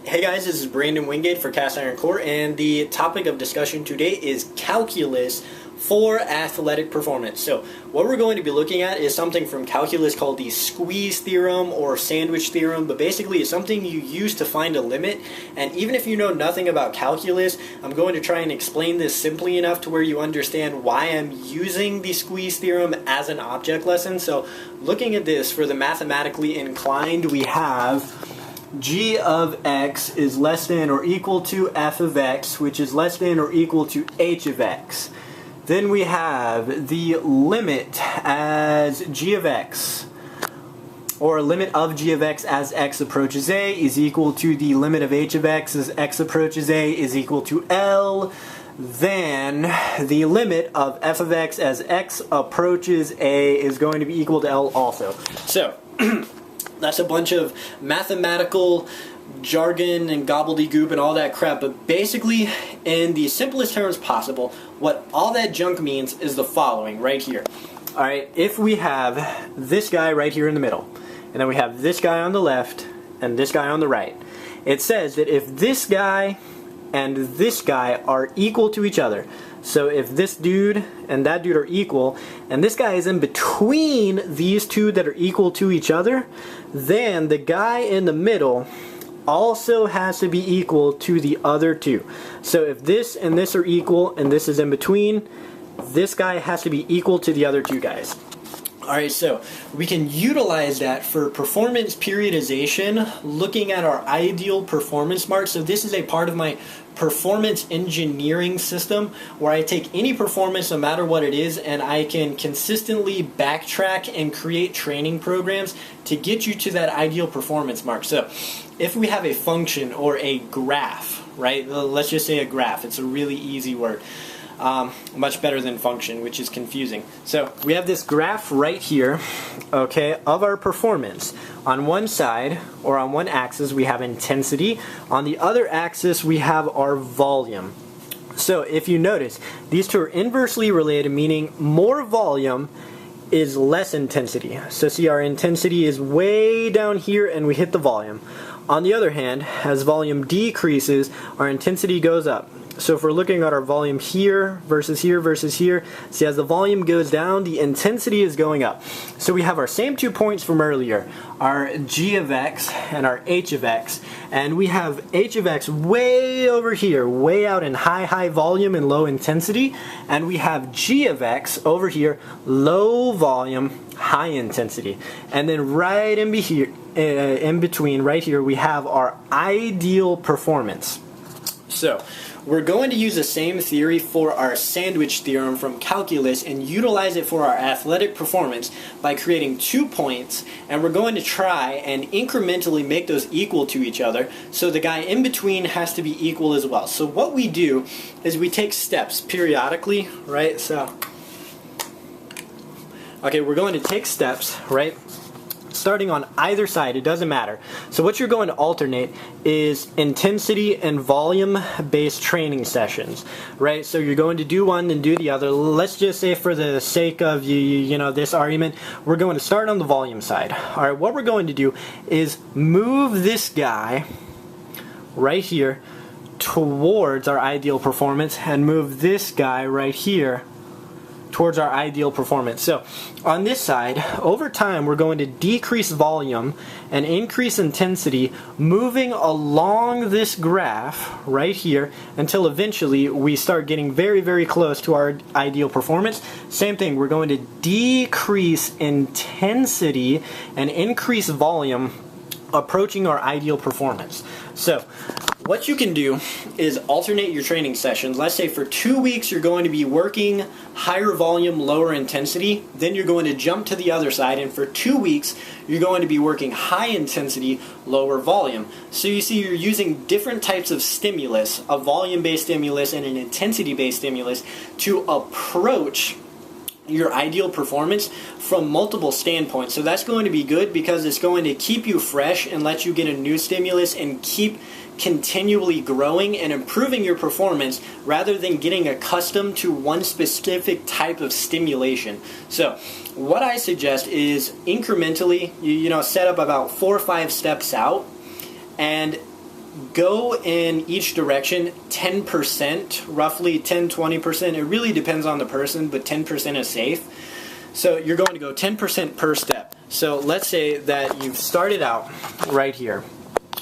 Hey guys, this is Brandon Wingate for Cast Iron Core, and the topic of discussion today is calculus for athletic performance. So what we're going to be looking at is something from calculus called the Squeeze Theorem or Sandwich Theorem, but basically it's something you use to find a limit. And even if you know nothing about calculus, I'm going to try and explain this simply enough to where you understand why I'm using the Squeeze Theorem as an object lesson. So looking at this, for the mathematically inclined, we have g of x is less than or equal to f of x, which is less than or equal to h of x. Then we have the limit as g of x, or limit of g of x as x approaches a is equal to the limit of h of x as x approaches a is equal to L. Then the limit of f of x as x approaches a is going to be equal to L also. So that's a bunch of mathematical jargon and gobbledygook and all that crap, but basically, in the simplest terms possible, what all that junk means is the following right here. Alright, if we have this guy right here in the middle, and then we have this guy on the left, and this guy on the right, it says that if this guy and this guy are equal to each other, so if this dude and that dude are equal, and this guy is in between these two that are equal to each other, then the guy in the middle also has to be equal to the other two. So if this and this are equal and this is in between, this guy has to be equal to the other two guys. Alright, so we can utilize that for performance periodization, looking at our ideal performance marks. So this is a part of my performance engineering system where I take any performance, no matter what it is, and I can consistently backtrack and create training programs to get you to that ideal performance mark. So if we have a function or a graph, right? Let's just say a graph. It's a really easy word. Much better than function, which is confusing. So we have this graph right here, okay, of our performance. On one side, or on one axis, we have intensity. On the other axis, we have our volume. So if you notice, these two are inversely related, meaning more volume is less intensity. So see, our intensity is way down here and we hit the volume. On the other hand, as volume decreases, our intensity goes up. So if we're looking at our volume here versus here versus here, see, as the volume goes down, the intensity is going up. So we have our same 2 points from earlier, our g of x and our h of x, and we have h of x way over here, way out in high volume and low intensity, and we have g of x over here, low volume, high intensity. And then right in between, right here, we have our ideal performance. So we're going to use the same theory for our sandwich theorem from calculus and utilize it for our athletic performance by creating 2 points, and we're going to try and incrementally make those equal to each other, so the guy in between has to be equal as well. So what we do is we take steps periodically, right? So okay, we're going to take steps, right? Starting on either side, it doesn't matter. So what you're going to alternate is intensity and volume based training sessions, right? So you're going to do one and do the other. Let's just say, for the sake of this argument, we're going to start on the volume side. All right, what we're going to do is move this guy right here towards our ideal performance and move this guy right here towards our ideal performance. So on this side, over time, we're going to decrease volume and increase intensity, moving along this graph right here until eventually we start getting very close to our ideal performance. Same thing, we're going to decrease intensity and increase volume, approaching our ideal performance. So what you can do is alternate your training sessions. Let's say for 2 weeks you're going to be working higher volume, lower intensity. Then you're going to jump to the other side, and for 2 weeks you're going to be working high intensity, lower volume. So you see, you're using different types of stimulus, a volume-based stimulus and an intensity-based stimulus, to approach your ideal performance from multiple standpoints. So that's going to be good because it's going to keep you fresh and let you get a new stimulus and keep continually growing and improving your performance rather than getting accustomed to one specific type of stimulation. So what I suggest is incrementally, set up about 4 or 5 steps out, and go in each direction 10%, roughly 10-20%. It really depends on the person, but 10% is safe. So you're going to go 10% per step. So let's say that you've started out right here.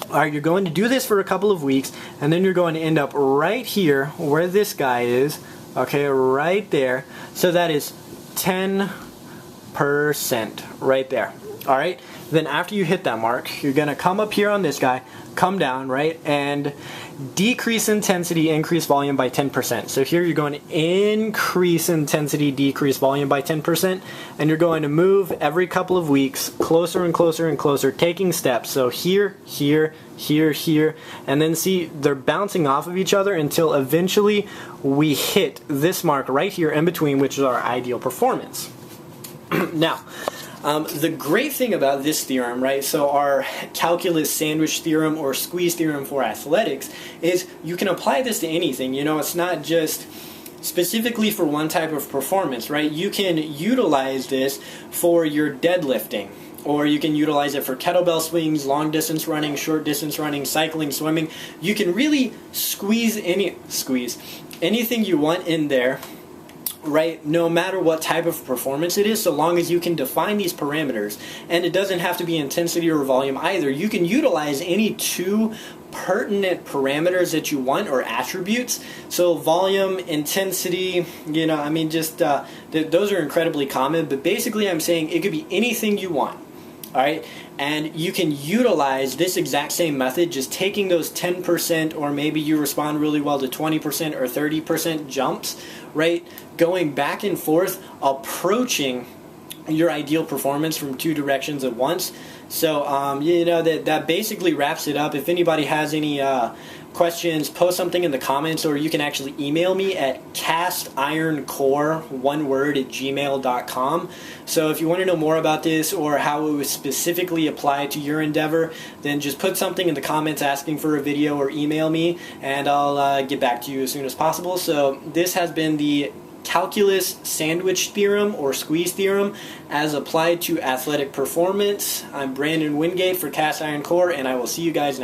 All right, you're going to do this for a couple of weeks, and then you're going to end up right here where this guy is, okay, right there. So that is 10% right there. All right, then after you hit that mark, you're going to come up here on this guy, come down, right, and decrease intensity, increase volume by 10%. So here you're going to increase intensity, decrease volume by 10%, and you're going to move every couple of weeks closer and closer and closer, taking steps. So here, here, here, here, and then see they're bouncing off of each other until eventually we hit this mark right here in between, which is our ideal performance. Now, the great thing about this theorem, right, so our calculus sandwich theorem or squeeze theorem for athletics, is you can apply this to anything. You know, it's not just specifically for one type of performance, right? You can utilize this for your deadlifting, or you can utilize it for kettlebell swings, long distance running, short distance running, cycling, swimming. You can really squeeze anything you want in there, right, no matter what type of performance it is, so long as you can define these parameters. And it doesn't have to be intensity or volume either. You can utilize any two pertinent parameters that you want, or attributes. So volume, intensity, you know, I mean, just those are incredibly common, but basically I'm saying it could be anything you want. All right, and you can utilize this exact same method, just taking those 10%, or maybe you respond really well to 20% or 30% jumps, right? Going back and forth, approaching your ideal performance from two directions at once. So, you know, that basically wraps it up. If anybody has any questions, post something in the comments, or you can actually email me at castironcore@gmail.com. So if you want to know more about this or how it would specifically apply to your endeavor, then just put something in the comments asking for a video, or email me, and I'll get back to you as soon as possible. So this has been the calculus sandwich theorem or squeeze theorem as applied to athletic performance. I'm Brandon Wingate for Cast Iron Core, and I will see you guys next.